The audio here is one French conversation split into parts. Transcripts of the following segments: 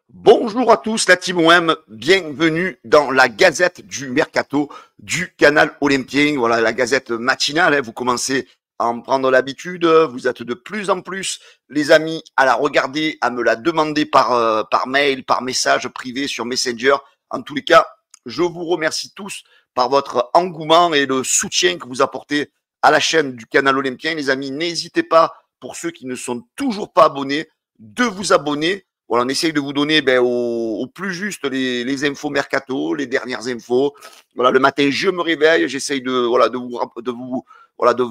Bonjour à tous, la Team OM, bienvenue dans la Gazette du Mercato du Canal Olympien. Voilà, la Gazette matinale, vous commencez à en prendre l'habitude, vous êtes de plus en plus, les amis, à la regarder, à me la demander par mail, par message privé sur Messenger. En tous les cas, je vous remercie tous par votre engouement et le soutien que vous apportez à la chaîne du Canal Olympien. Les amis, n'hésitez pas, pour ceux qui ne sont toujours pas abonnés, de vous abonner. Voilà, on essaye de vous donner au plus juste les infos mercato, les dernières infos. Voilà, le matin, je me réveille, j'essaye de vous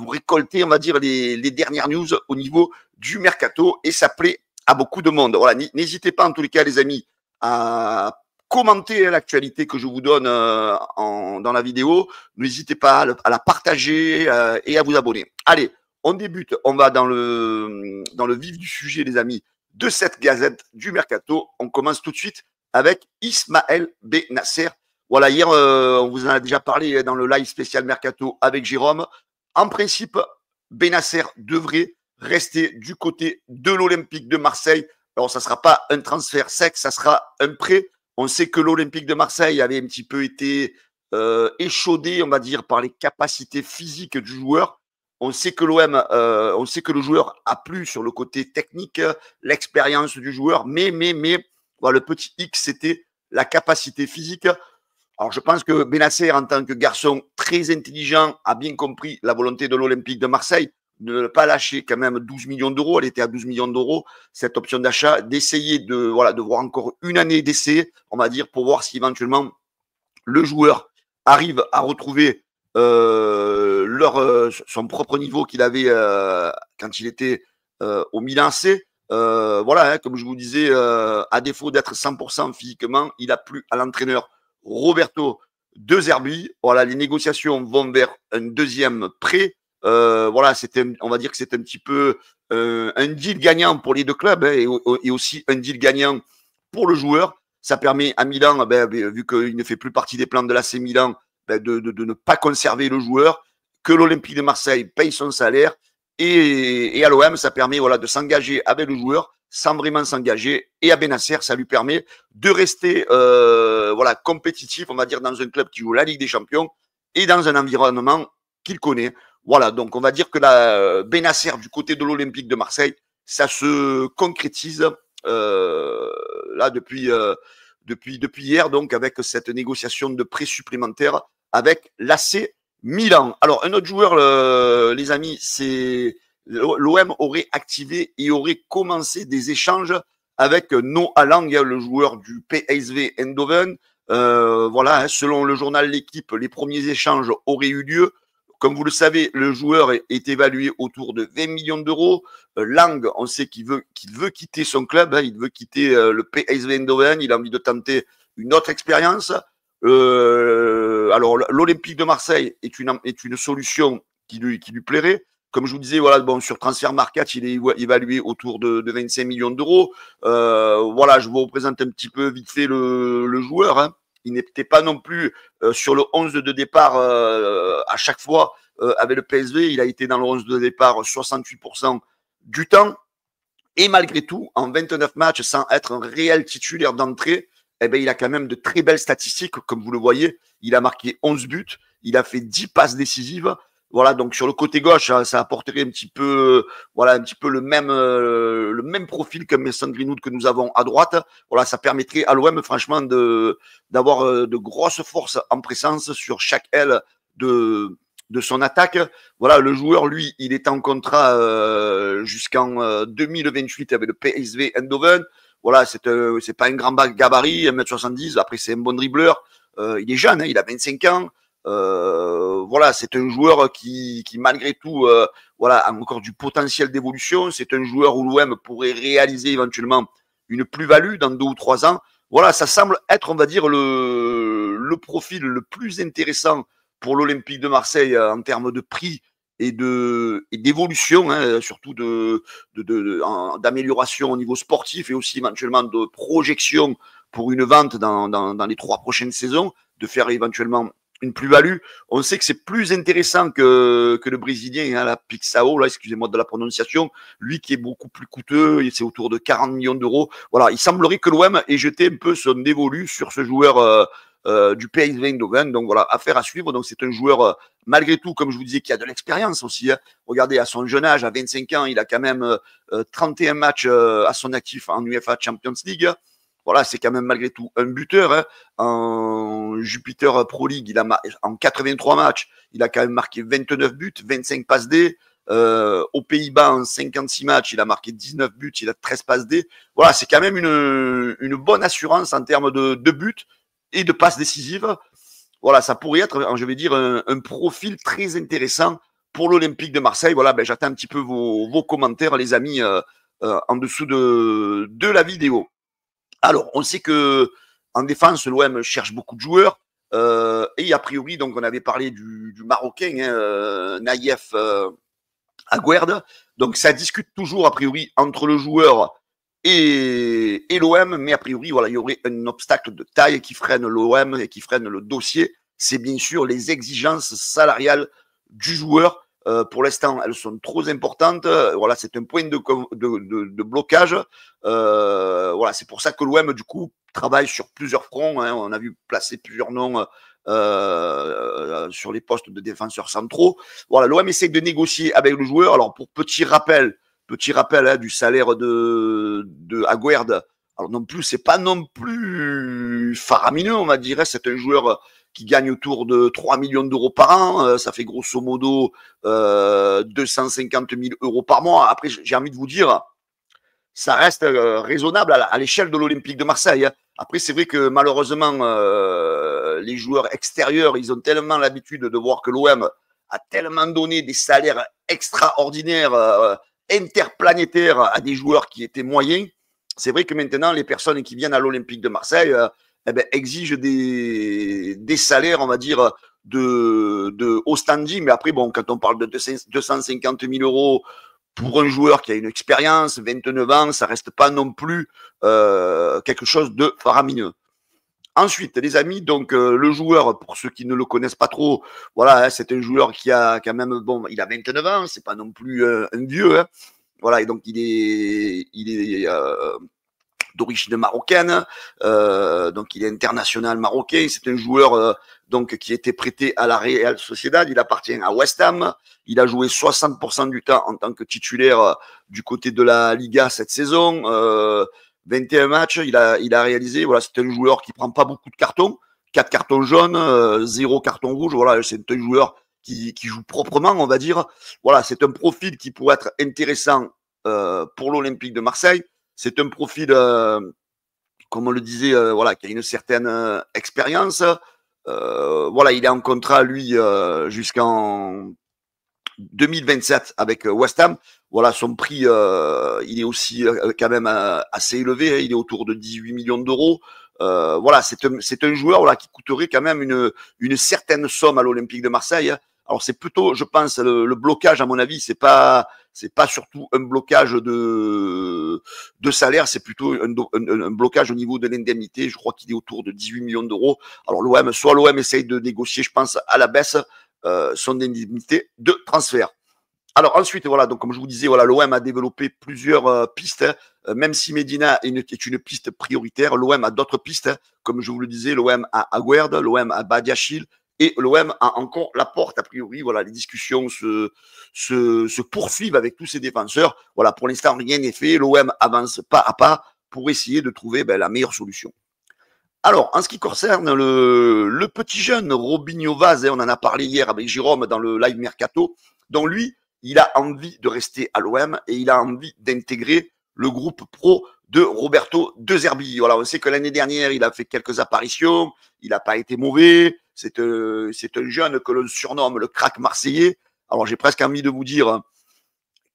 récolter, on va dire, les dernières news au niveau du mercato et ça plaît à beaucoup de monde. Voilà, n'hésitez pas en tous les cas, les amis, à commenter l'actualité que je vous donne dans la vidéo. N'hésitez pas à la partager et à vous abonner. Allez, on débute, on va dans le vif du sujet, les amis, de cette Gazette du Mercato. On commence tout de suite avec Ismaël Bennacer. Voilà, hier, on vous en a déjà parlé dans le live spécial Mercato avec Jérôme. En principe, Bennacer devrait rester du côté de l'Olympique de Marseille. Alors, ça ne sera pas un transfert sec, ça sera un prêt. On sait que l'Olympique de Marseille avait un petit peu été échaudé, on va dire, par les capacités physiques du joueur. On sait que on sait que le joueur a plu sur le côté technique, l'expérience du joueur, mais, voilà, le petit X, c'était la capacité physique. Alors, je pense que Bennacer, en tant que garçon très intelligent, a bien compris la volonté de l'Olympique de Marseille de ne pas lâcher quand même 12 millions d'euros. Elle était à 12 millions d'euros, cette option d'achat, d'essayer de voir encore une année d'essai, on va dire, pour voir si éventuellement le joueur arrive à retrouver son propre niveau qu'il avait quand il était au Milan C. Voilà, comme je vous disais, à défaut d'être 100% physiquement, il a plu à l'entraîneur Roberto De Zerbi. Voilà, les négociations vont vers un deuxième prêt. Voilà, on va dire que c'est un petit peu un deal gagnant pour les deux clubs et aussi un deal gagnant pour le joueur. Ça permet à Milan, vu qu'il ne fait plus partie des plans de l'AC Milan, de ne pas conserver le joueur, que l'Olympique de Marseille paye son salaire et à l'OM, ça permet de s'engager avec le joueur sans vraiment s'engager. Et à Bennacer, ça lui permet de rester compétitif, on va dire, dans un club qui joue la Ligue des Champions et dans un environnement qu'il connaît. Voilà, donc on va dire que la Bennacer du côté de l'Olympique de Marseille, ça se concrétise là depuis hier, donc avec cette négociation de prêt supplémentaire avec l'AC Milan. Alors, un autre joueur, les amis, c'est l'OM aurait activé et aurait commencé des échanges avec Noah Lang, le joueur du PSV Eindhoven. Voilà, selon le journal L'Équipe, les premiers échanges auraient eu lieu. Comme vous le savez, le joueur est évalué autour de 20 millions d'euros. Lang, on sait qu'il veut quitter son club, il veut quitter le PSV Eindhoven, il a envie de tenter une autre expérience. Alors, l'Olympique de Marseille est une solution qui lui plairait. Comme je vous disais, voilà, bon, sur Transfer Market, il est évalué autour de 25 millions d'euros. Voilà, je vous représente un petit peu vite fait le joueur. Hein. Il n'était pas non plus sur le 11 de départ à chaque fois avec le PSV. Il a été dans le 11 de départ 68% du temps. Et malgré tout, en 29 matchs, sans être un réel titulaire d'entrée, eh ben, il a quand même de très belles statistiques, comme vous le voyez. Il a marqué 11 buts, il a fait 10 passes décisives. Voilà, donc sur le côté gauche, ça apporterait un petit peu le même profil que Mason Greenwood que nous avons à droite. Voilà, ça permettrait à l'OM, franchement, d'avoir de grosses forces en présence sur chaque aile de son attaque. Voilà, le joueur, lui, il est en contrat jusqu'en 2028 avec le PSV Eindhoven. Voilà, c'est pas un grand gabarit, 1m70. Après, c'est un bon dribbleur. Il est jeune, hein, il a 25 ans. Voilà, c'est un joueur qui malgré tout, a encore du potentiel d'évolution. C'est un joueur où l'OM pourrait réaliser éventuellement une plus-value dans 2 ou 3 ans. Voilà, ça semble être, on va dire, le profil le plus intéressant pour l'Olympique de Marseille en termes de prix et d'évolution, hein, surtout d'amélioration au niveau sportif et aussi éventuellement de projection pour une vente dans les 3 prochaines saisons, de faire éventuellement une plus-value. On sait que c'est plus intéressant que le Brésilien, hein, la Pixao, là, excusez-moi de la prononciation, lui qui est beaucoup plus coûteux, c'est autour de 40 millions d'euros. Voilà, il semblerait que l'OM ait jeté un peu son dévolu sur ce joueur du PSV Eindhoven. Donc voilà, affaire à suivre. Donc c'est un joueur, malgré tout, comme je vous disais, qui a de l'expérience aussi. Hein. Regardez, à son jeune âge, à 25 ans, il a quand même 31 matchs à son actif en UEFA Champions League. Voilà, c'est quand même malgré tout un buteur. Hein. En Jupiter Pro League, en 83 matchs, il a quand même marqué 29 buts, 25 passes D. Aux Pays-Bas, en 56 matchs, il a marqué 19 buts, il a 13 passes D. Voilà, c'est quand même une bonne assurance en termes de buts et de passes décisives. Voilà, ça pourrait être, je vais dire, un profil très intéressant pour l'Olympique de Marseille. Voilà, ben, j'attends un petit peu vos commentaires, les amis, en dessous de la vidéo. Alors, on sait que en défense, l'OM cherche beaucoup de joueurs. Et a priori, donc, on avait parlé du Marocain, hein, Naïef Aguerd. Donc, ça discute toujours, a priori, entre le joueur et l'OM. Mais a priori, voilà, il y aurait un obstacle de taille qui freine l'OM et qui freine le dossier. C'est bien sûr les exigences salariales du joueur. Pour l'instant, elles sont trop importantes. Voilà, c'est un point de blocage. Voilà, c'est pour ça que l'OM, du coup, travaille sur plusieurs fronts. Hein. On a vu placer plusieurs noms sur les postes de défenseurs centraux. Voilà, l'OM essaie de négocier avec le joueur. Alors, pour petit rappel hein, du salaire de Aguerd. Alors non plus, c'est pas non plus faramineux, on va dire. Hein. C'est un joueur qui gagne autour de 3 millions d'euros par an. Ça fait grosso modo 250 000 euros par mois. Après, j'ai envie de vous dire, ça reste raisonnable à l'échelle de l'Olympique de Marseille. Hein. Après, c'est vrai que malheureusement, les joueurs extérieurs, ils ont tellement l'habitude de voir que l'OM a tellement donné des salaires extraordinaires, interplanétaires à des joueurs qui étaient moyens. C'est vrai que maintenant, les personnes qui viennent à l'Olympique de Marseille exigent des salaires, on va dire, de haut standing. Mais après, bon, quand on parle de 250 000 euros pour un joueur qui a une expérience, 29 ans, ça reste pas non plus quelque chose de faramineux. Ensuite, les amis, donc le joueur, pour ceux qui ne le connaissent pas trop, voilà, hein, c'est un joueur qui a quand même, bon, il a 29 ans, c'est pas non plus un vieux, hein, voilà, et donc il est d'origine marocaine, donc il est international marocain. C'est un joueur donc qui était prêté à la Real Sociedad. Il appartient à West Ham. Il a joué 60% du temps en tant que titulaire du côté de la Liga cette saison. 21 matchs, il a réalisé. Voilà, c'est un joueur qui prend pas beaucoup de cartons. 4 cartons jaunes, 0 carton rouge. Voilà, c'est un joueur qui joue proprement, on va dire. Voilà, c'est un profil qui pourrait être intéressant pour l'Olympique de Marseille. C'est un profil, comme on le disait, voilà, qui a une certaine expérience. Voilà, il est en contrat, lui, jusqu'en 2027 avec West Ham. Voilà, son prix, il est aussi quand même assez élevé. Hein, il est autour de 18 millions d'euros. Voilà, c'est un joueur voilà, qui coûterait quand même une certaine somme à l'Olympique de Marseille. Hein. Alors c'est plutôt, je pense, le blocage, à mon avis, c'est pas surtout un blocage de salaire, c'est plutôt un blocage au niveau de l'indemnité. Je crois qu'il est autour de 18 millions d'euros. Alors l'OM essaye de négocier, je pense, à la baisse son indemnité de transfert. Alors ensuite, voilà, donc comme je vous disais, voilà, l'OM a développé plusieurs pistes. Hein. Même si Medina est une piste prioritaire, l'OM a d'autres pistes. Hein. Comme je vous le disais, l'OM a Aguerd, l'OM a Badiachil et l'OM a encore Laporte. A priori, voilà, les discussions se poursuivent avec tous ces défenseurs. Voilà, pour l'instant, rien n'est fait. L'OM avance pas à pas pour essayer de trouver la meilleure solution. Alors, en ce qui concerne le petit jeune Robinho Vaz, on en a parlé hier avec Jérôme dans le live Mercato, donc lui, il a envie de rester à l'OM et il a envie d'intégrer le groupe pro de Roberto De Zerbi. Voilà, on sait que l'année dernière, il a fait quelques apparitions, il n'a pas été mauvais, c'est un jeune que l'on surnomme le crack marseillais. Alors, j'ai presque envie de vous dire,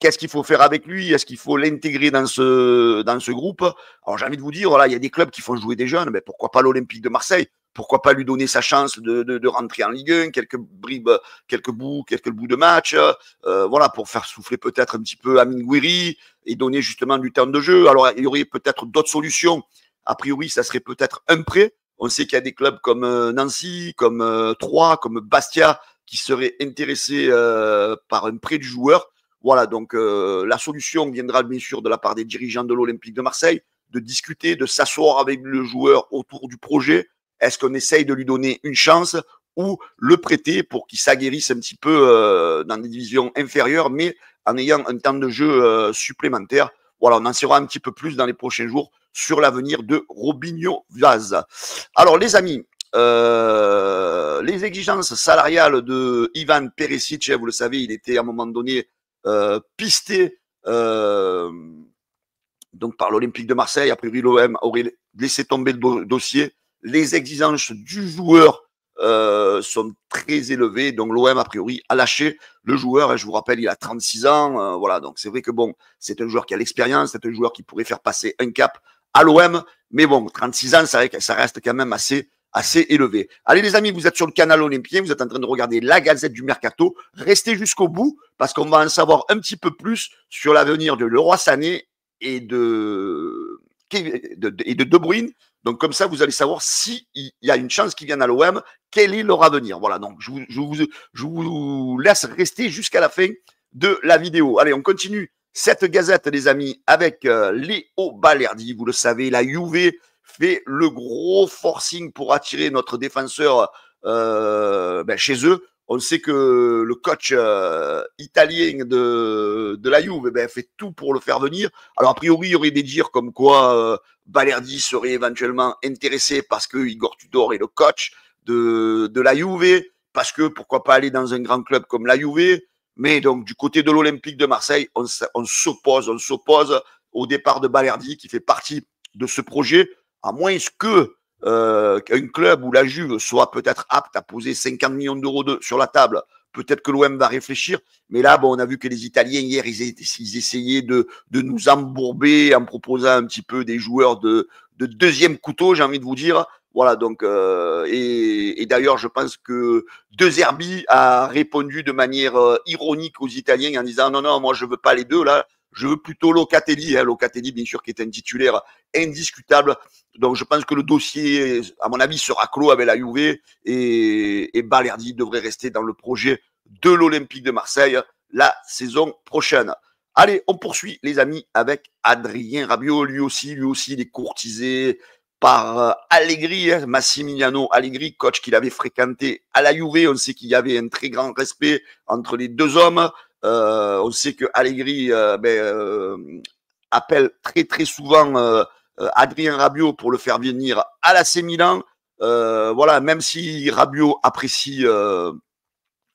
qu'est-ce qu'il faut faire avec lui? Est-ce qu'il faut l'intégrer dans ce groupe? Alors, j'ai envie de vous dire, voilà, il y a des clubs qui font jouer des jeunes, mais pourquoi pas l'Olympique de Marseille? Pourquoi pas lui donner sa chance de rentrer en Ligue 1, quelques bribes, quelques bouts de match, voilà, pour faire souffler peut-être un petit peu Amine Gouiri et donner justement du temps de jeu. Alors, il y aurait peut-être d'autres solutions. A priori, ça serait peut-être un prêt. On sait qu'il y a des clubs comme Nancy, comme Troyes, comme Bastia qui seraient intéressés par un prêt du joueur. Voilà, donc la solution viendra bien sûr de la part des dirigeants de l'Olympique de Marseille, de discuter, de s'asseoir avec le joueur autour du projet. Est-ce qu'on essaye de lui donner une chance ou le prêter pour qu'il s'aguerrisse un petit peu dans des divisions inférieures, mais en ayant un temps de jeu supplémentaire. Voilà, on en saura un petit peu plus dans les prochains jours sur l'avenir de Robinho Vaz. Alors, les amis, les exigences salariales de Ivan Perisic, vous le savez, il était à un moment donné pisté donc par l'Olympique de Marseille. A priori, l'OM aurait laissé tomber le dossier. Les exigences du joueur sont très élevées. Donc l'OM, a priori, a lâché le joueur. Et je vous rappelle, il a 36 ans. Voilà, donc c'est vrai que bon, c'est un joueur qui a l'expérience, c'est un joueur qui pourrait faire passer un cap à l'OM. Mais bon, 36 ans, ça reste quand même assez élevé. Allez les amis, vous êtes sur le canal Olympien, vous êtes en train de regarder la Gazette du Mercato. Restez jusqu'au bout parce qu'on va en savoir un petit peu plus sur l'avenir de Leroy Sané et de Bruyne. Donc comme ça, vous allez savoir s'il y a une chance qu'ils viennent à l'OM, quel est leur avenir. Voilà, donc je vous laisse rester jusqu'à la fin de la vidéo. Allez, on continue cette gazette, les amis, avec Léo Balerdi. Vous le savez, la Juve fait le gros forcing pour attirer notre défenseur chez eux. On sait que le coach italien de la Juve fait tout pour le faire venir. Alors, a priori, il y aurait des dires comme quoi Balerdi serait éventuellement intéressé parce que Igor Tudor est le coach de la Juve, parce que pourquoi pas aller dans un grand club comme la Juve. Mais donc, du côté de l'Olympique de Marseille, on s'oppose au départ de Balerdi qui fait partie de ce projet, à moins que qu'un club où la Juve soit peut-être apte à poser 50 millions d'euros sur la table. Peut-être que l'OM va réfléchir, mais là, bon, on a vu que les Italiens hier, ils essayaient de nous embourber en proposant un petit peu des joueurs de deuxième couteau, j'ai envie de vous dire. Voilà, donc, et d'ailleurs, je pense que De Zerbi a répondu de manière ironique aux Italiens en disant non, non, moi, je veux pas les deux, là, je veux plutôt Locatelli. Locatelli, bien sûr, qui est un titulaire indiscutable. Donc, je pense que le dossier, à mon avis, sera clos avec la Juve et Balerdi devrait rester dans le projet de l'Olympique de Marseille la saison prochaine. Allez, on poursuit, les amis, avec Adrien Rabiot. Lui aussi, il est courtisé par Allegri, Massimiliano Allegri, coach qu'il avait fréquenté à la Juve. On sait qu'il y avait un très grand respect entre les deux hommes. On sait que Allegri appelle très très souvent Adrien Rabiot pour le faire venir à l'AC Milan. Voilà, même si Rabiot apprécie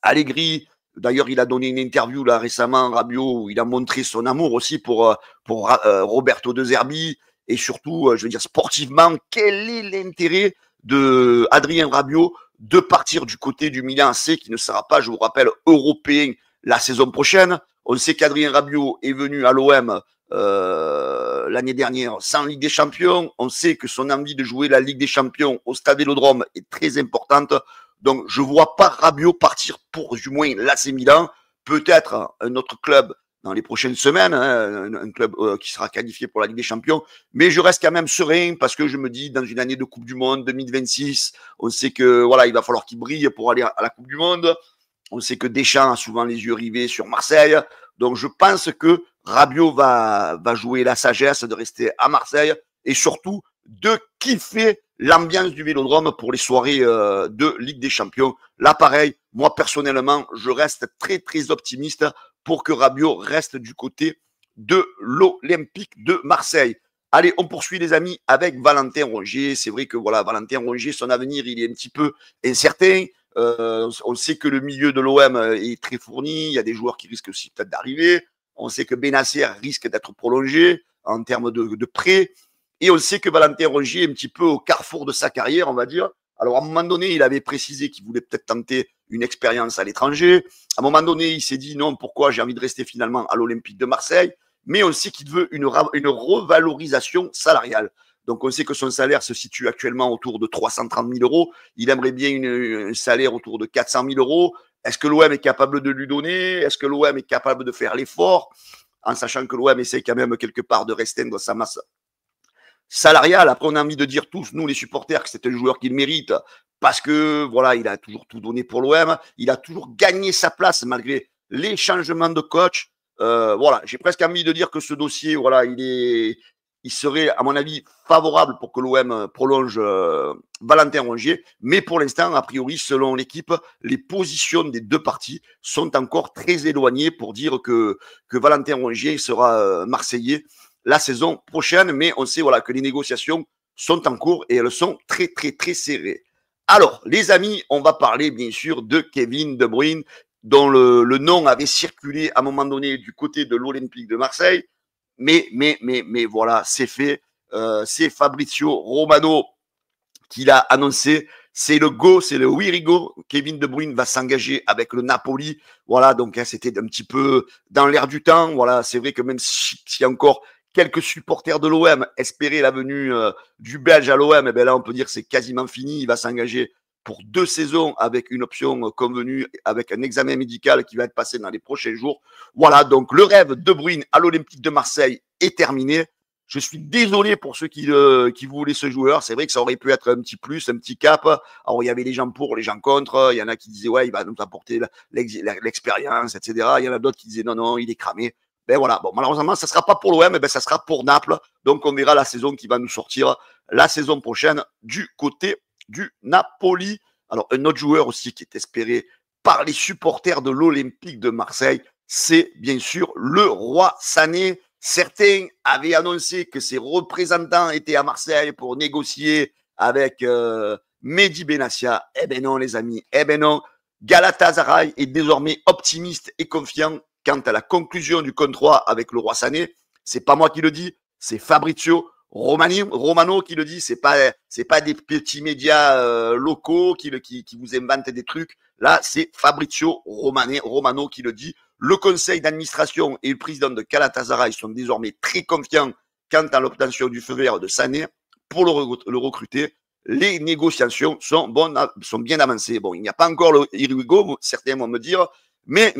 Allegri. D'ailleurs, il a donné une interview là récemment, Rabiot, où il a montré son amour aussi pour Roberto De Zerbi. Et surtout, je veux dire, sportivement, quel est l'intérêt de Adrien Rabiot de partir du côté du Milan AC, qui ne sera pas, je vous rappelle, européen la saison prochaine. On sait qu'Adrien Rabiot est venu à l'OM l'année dernière sans Ligue des Champions. On sait que son envie de jouer la Ligue des Champions au Stade Vélodrome est très importante. Donc, je ne vois pas Rabiot partir pour, du moins, l'AC Milan. Peut-être un autre club dans les prochaines semaines, hein, un club qui sera qualifié pour la Ligue des Champions. Mais je reste quand même serein parce que je me dis, dans une année de Coupe du Monde 2026, on sait que voilà, il va falloir qu'il brille pour aller à la Coupe du Monde. On sait que Deschamps a souvent les yeux rivés sur Marseille. Donc, je pense que Rabiot va jouer la sagesse de rester à Marseille et surtout de kiffer l'ambiance du Vélodrome pour les soirées de Ligue des Champions. Là, pareil, moi, personnellement, je reste très, très optimiste pour que Rabiot reste du côté de l'Olympique de Marseille. Allez, on poursuit les amis avec Valentin Rongier. C'est vrai que voilà, Valentin Rongier, son avenir, il est un petit peu incertain. On sait que le milieu de l'OM est très fourni. Il y a des joueurs qui risquent aussi peut-être d'arriver. On sait que Benasser risque d'être prolongé en termes de prêt. Et on sait que Valentin Rongier est un petit peu au carrefour de sa carrière, on va dire. Alors, à un moment donné, il avait précisé qu'il voulait peut-être tenter une expérience à l'étranger. À un moment donné, il s'est dit non, pourquoi j'ai envie de rester finalement à l'Olympique de Marseille. Mais on sait qu'il veut une revalorisation salariale. Donc, on sait que son salaire se situe actuellement autour de 330 000 euros. Il aimerait bien un salaire autour de 400 000 euros. Est-ce que l'OM est capable de lui donner? Est-ce que l'OM est capable de faire l'effort? En sachant que l'OM essaie quand même quelque part de restreindre sa masse salarial. Après, on a envie de dire tous, nous les supporters, que c'est un joueur qu'il mérite parce que voilà, il a toujours tout donné pour l'OM, il a toujours gagné sa place malgré les changements de coach. Voilà, j'ai presque envie de dire que ce dossier, voilà, il serait, à mon avis, favorable pour que l'OM prolonge Valentin Rongier. Mais pour l'instant, a priori, selon l'équipe, les positions des deux parties sont encore très éloignées pour dire que Valentin Rongier sera Marseillais la saison prochaine. Mais on sait voilà, que les négociations sont en cours et elles sont très, très, très serrées. Alors, les amis, on va parler bien sûr de Kevin De Bruyne, dont le nom avait circulé à un moment donné du côté de l'Olympique de Marseille. Mais voilà, c'est fait. C'est Fabrizio Romano qui l'a annoncé. C'est le go, c'est le Wirigo. Kevin De Bruyne va s'engager avec le Napoli. Voilà, donc hein, c'était un petit peu dans l'air du temps. Voilà, c'est vrai que même s'il y a encore quelques supporters de l'OM espéraient la venue du Belge à l'OM, eh bien là, on peut dire que c'est quasiment fini. Il va s'engager pour 2 saisons avec une option convenue, avec un examen médical qui va être passé dans les prochains jours. Voilà, donc le rêve de Bruyne à l'Olympique de Marseille est terminé. Je suis désolé pour ceux qui voulaient ce joueur. C'est vrai que ça aurait pu être un petit plus, un petit cap. Alors, il y avait les gens pour, les gens contre. Il y en a qui disaient, ouais, il va nous apporter l'expérience, etc. Il y en a d'autres qui disaient, non, non, il est cramé. Ben voilà, bon, malheureusement, ça ne sera pas pour l'OM, ben ça sera pour Naples. Donc, on verra la saison qui va nous sortir la saison prochaine du côté du Napoli. Alors, un autre joueur aussi qui est espéré par les supporters de l'Olympique de Marseille, c'est bien sûr le Roi Sané. Certains avaient annoncé que ses représentants étaient à Marseille pour négocier avec Mehdi Benassia. Eh ben non, les amis. Eh ben non. Galatasaray est désormais optimiste et confiant quant à la conclusion du contrat avec le Roi Sané. C'est pas moi qui le dis, c'est Fabrizio Romano qui le dit. C'est pas des petits médias locaux qui vous inventent des trucs. Là, c'est Fabrizio Romano qui le dit. Le conseil d'administration et le président de Galatasaray sont désormais très confiants quant à l'obtention du feu vert de Sané pour le recruter. Les négociations sont bien avancées. Bon, il n'y a pas encore le Irigo, certains vont me dire, mais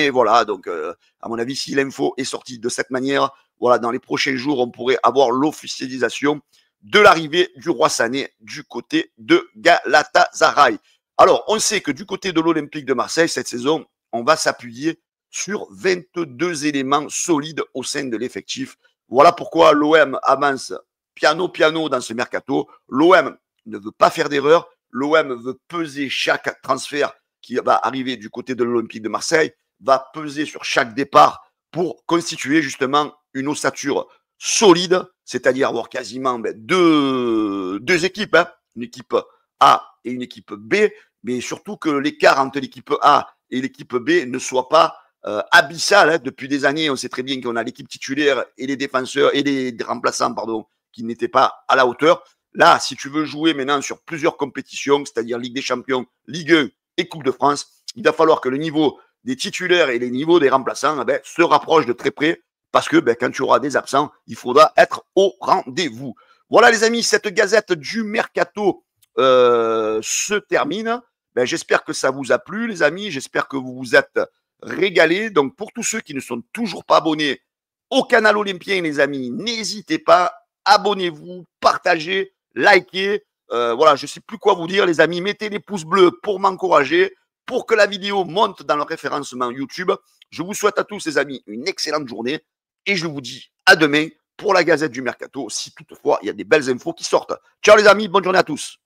voilà. Donc, à mon avis, si l'info est sortie de cette manière, voilà, dans les prochains jours, on pourrait avoir l'officialisation de l'arrivée du Roi Sané du côté de Galatasaray. Alors, on sait que du côté de l'Olympique de Marseille, cette saison, on va s'appuyer sur 22 éléments solides au sein de l'effectif. Voilà pourquoi l'OM avance piano dans ce mercato. L'OM ne veut pas faire d'erreur. L'OM veut peser chaque transfert qui va arriver du côté de l'Olympique de Marseille, va peser sur chaque départ pour constituer justement une ossature solide, c'est-à-dire avoir quasiment deux équipes, hein, une équipe A et une équipe B, mais surtout que l'écart entre l'équipe A et l'équipe B ne soit pas abyssal. Hein. Depuis des années, on sait très bien qu'on a l'équipe titulaire et les défenseurs et les remplaçants, qui n'étaient pas à la hauteur. Là, si tu veux jouer maintenant sur plusieurs compétitions, c'est-à-dire Ligue des Champions, Ligue 1 et Coupe de France, il va falloir que le niveau des titulaires et les niveaux des remplaçants se rapprochent de très près parce que quand tu auras des absents, il faudra être au rendez-vous. Voilà les amis, cette gazette du Mercato se termine. J'espère que ça vous a plu les amis, j'espère que vous vous êtes régalés. Donc pour tous ceux qui ne sont toujours pas abonnés au canal Olympien les amis, n'hésitez pas, abonnez-vous, partagez, likez. Voilà, je ne sais plus quoi vous dire les amis, mettez les pouces bleus pour m'encourager, pour que la vidéo monte dans le référencement YouTube. Je vous souhaite à tous les amis une excellente journée et je vous dis à demain pour la Gazette du Mercato si toutefois il y a des belles infos qui sortent. Ciao les amis, bonne journée à tous.